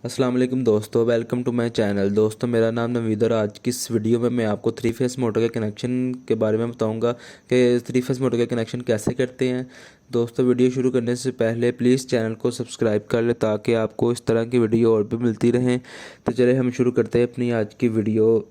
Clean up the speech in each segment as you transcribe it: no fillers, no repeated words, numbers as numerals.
अस्सलाम वालेकुम दोस्तों, वेलकम टू माय चैनल। दोस्तों, मेरा नाम नवीद और आज की इस वीडियो में मैं आपको थ्री फेस मोटर के कनेक्शन के बारे में बताऊंगा कि थ्री फेस मोटर के कनेक्शन कैसे करते हैं। दोस्तों, वीडियो शुरू करने से पहले प्लीज़ चैनल को सब्सक्राइब कर लें ताकि आपको इस तरह की वीडियो और भी मिलती रहें। तो चलिए हम शुरू करते हैं अपनी आज की वीडियो।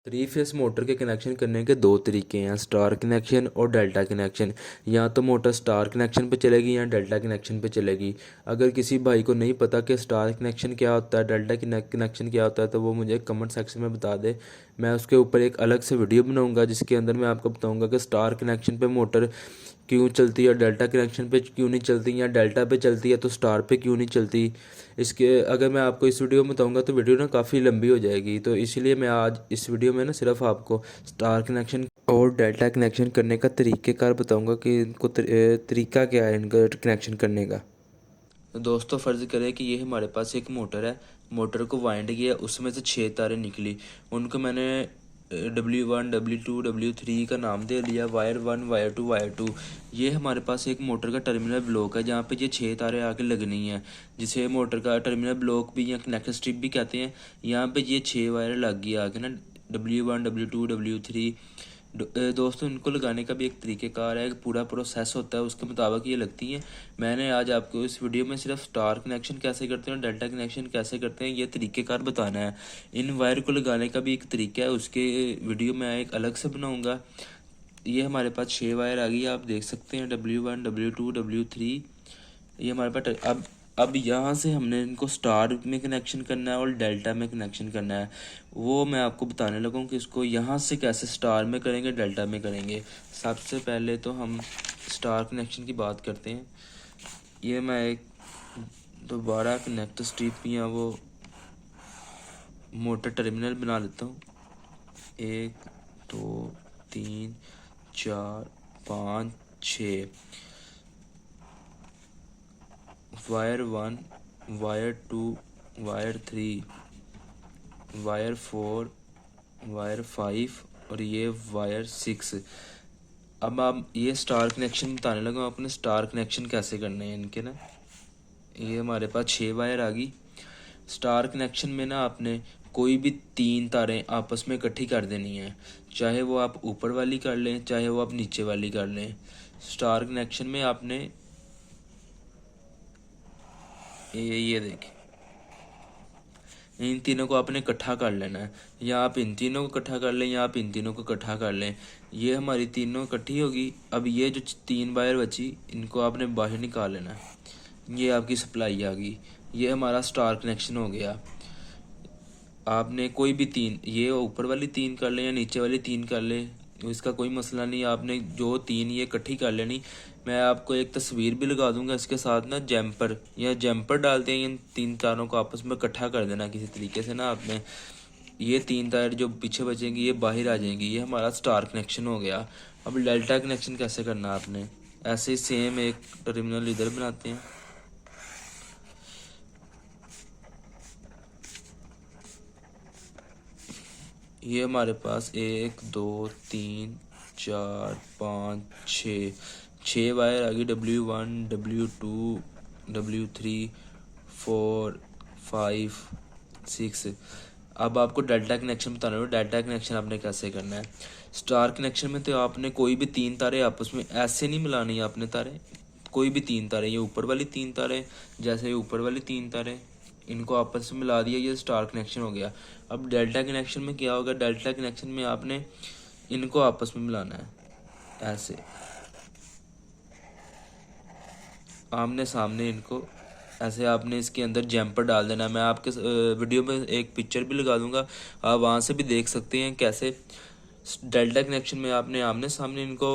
थ्री फेस मोटर के कनेक्शन करने के दो तरीके हैं, स्टार कनेक्शन और डेल्टा कनेक्शन। या तो मोटर स्टार कनेक्शन पे चलेगी या डेल्टा कनेक्शन पे चलेगी। अगर किसी भाई को नहीं पता कि स्टार कनेक्शन क्या होता है, डेल्टा कनेक्शन क्या होता है, तो वो मुझे कमेंट सेक्शन में बता दे। मैं उसके ऊपर एक अलग से वीडियो बनाऊंगा जिसके अंदर मैं आपको बताऊंगा कि स्टार कनेक्शन पे मोटर क्यों चलती है और डेल्टा कनेक्शन पे क्यों नहीं चलती, या डेल्टा पे चलती है तो स्टार पे क्यों नहीं चलती। इसके अगर मैं आपको इस वीडियो में बताऊंगा तो वीडियो ना काफ़ी लंबी हो जाएगी, तो इसीलिए मैं आज इस वीडियो में ना सिर्फ आपको स्टार कनेक्शन और डेल्टा कनेक्शन करने का तरीक़ेकार बताऊंगा कि इनको तरीका क्या है इनका कनेक्शन करने का। तो दोस्तों, फ़र्ज़ करें कि ये हमारे पास एक मोटर है। मोटर को वाइंड किया, उसमें से 6 तारें निकली। उनको मैंने W1 W2 W3 का नाम दे दिया, वायर 1 वायर 2 वायर 2। ये हमारे पास एक मोटर का टर्मिनल ब्लॉक है जहाँ पे ये 6 तारें आके लगनी है, जिसे मोटर का टर्मिनल ब्लॉक भी या कनेक्टर स्ट्रिप भी कहते हैं। यहाँ पे ये 6 वायर लग गई आगे ना, W1 W2 W3। दोस्तों, इनको लगाने का भी एक तरीक़ेकार है, पूरा प्रोसेस होता है, उसके मुताबिक ये लगती हैं। मैंने आज आपको इस वीडियो में सिर्फ स्टार कनेक्शन कैसे करते हैं और डेल्टा कनेक्शन कैसे करते हैं ये तरीक़ेकार बताना है। इन वायर को लगाने का भी एक तरीका है, उसके वीडियो मैं एक अलग से बनाऊंगा। ये हमारे पास 6 वायर आ गई, आप देख सकते हैं, W1 W2 W3। ये हमारे पास अब यहाँ से हमने इनको स्टार में कनेक्शन करना है और डेल्टा में कनेक्शन करना है। वो मैं आपको बताने लगा हूँ कि इसको यहाँ से कैसे स्टार में करेंगे, डेल्टा में करेंगे। सबसे पहले तो हम स्टार कनेक्शन की बात करते हैं। ये मैं एक दोबारा कनेक्टर स्ट्रिप या वो मोटर टर्मिनल बना लेता हूँ। 1 2 3 4 5 6 wire 1 wire 2 wire 3 wire 4 wire 5 और ये वायर 6। अब आप ये स्टार कनेक्शन बताने लगा अपने स्टार कनेक्शन कैसे करने हैं इनके ना। ये हमारे पास 6 वायर आ गई। स्टार कनेक्शन में ना आपने कोई भी 3 तारें आपस में इकट्ठी कर देनी है, चाहे वो आप ऊपर वाली कर लें चाहे वो आप नीचे वाली कर लें। स्टार कनेक्शन में आपने ये देखें, इन तीनों को आपने इकट्ठा कर लेना है, या आप इन तीनों को इकट्ठा कर लें या आप इन तीनों को इकट्ठा कर लें। ये हमारी तीनों इकट्ठी होगी। अब ये जो 3 वायर बची इनको आपने बाहर निकाल लेना है। ये आपकी सप्लाई आ गई। ये हमारा स्टार कनेक्शन हो गया। आपने कोई भी 3, ये ऊपर वाली 3 कर लें या नीचे वाली 3 कर लें, इसका कोई मसला नहीं। आपने जो 3 ये इकट्ठी कर लेनी। मैं आपको एक तस्वीर भी लगा दूंगा इसके साथ ना, जैम्पर या जैम्पर डालते हैं इन 3 तारों को आपस में इकट्ठा कर देना किसी तरीके से ना। आपने ये 3 तार जो पीछे बचेंगी ये बाहर आ जाएंगी। ये हमारा स्टार कनेक्शन हो गया। अब डेल्टा कनेक्शन कैसे करना आपने, ऐसे ही सेम एक टर्मिनल इधर बनाते हैं। ये हमारे पास 1 2 3 4 5 6 वायर आ गई, W1 W2 W3 4 5 6। अब आपको डेल्टा कनेक्शन बताना होगा। डेल्टा कनेक्शन आपने कैसे करना है। स्टार कनेक्शन में तो आपने कोई भी 3 तारें आपस में ऐसे नहीं मिलानी है। आपने तारें कोई भी 3 तारें, ये ऊपर वाली 3 तारें, जैसे ये ऊपर वाली 3 तारें, इनको आपस में मिला दिया, ये स्टार कनेक्शन हो गया। अब डेल्टा कनेक्शन में क्या होगा, डेल्टा कनेक्शन में आपने इनको आपस में मिलाना है, ऐसे आमने सामने इनको, ऐसे आपने इसके अंदर जैम्पर डाल देना। मैं आपके वीडियो में एक पिक्चर भी लगा दूंगा, आप वहाँ से भी देख सकते हैं कैसे डेल्टा कनेक्शन में आपने आमने सामने इनको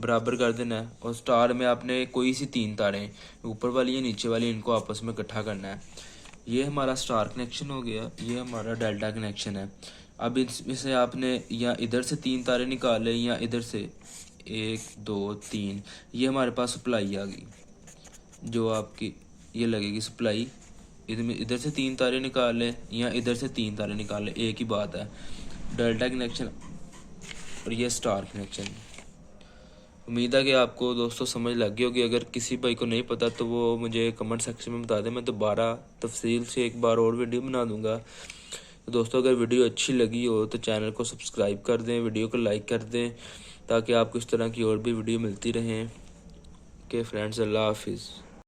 बराबर कर देना है। और स्टार में आपने कोई सी 3 तारें, ऊपर वाली या नीचे वाली, इनको आपस में इकट्ठा करना है। ये हमारा स्टार कनेक्शन हो गया। ये हमारा डेल्टा कनेक्शन है। अब इसमें से आपने या इधर से 3 तारें निकाल लें या इधर से 1 2 3। ये हमारे पास सप्लाई आ गई जो आपकी ये लगेगी सप्लाई। इधर से 3 तारें निकाल लें या इधर से 3 तारें निकाल लें, एक ही बात है। डेल्टा कनेक्शन और ये स्टार कनेक्शन। उम्मीद है कि आपको दोस्तों समझ लग गई होगी। अगर किसी भाई को नहीं पता तो वो मुझे कमेंट सेक्शन में बता दें, मैं दोबारा तफसील से एक बार और वीडियो बना दूंगा। तो दोस्तों अगर वीडियो अच्छी लगी हो तो चैनल को सब्सक्राइब कर दें, वीडियो को लाइक कर दें, ताकि आपको इस तरह की और भी वीडियो मिलती रहें। के फ्रेंड्स, अल्लाह हाफिज़।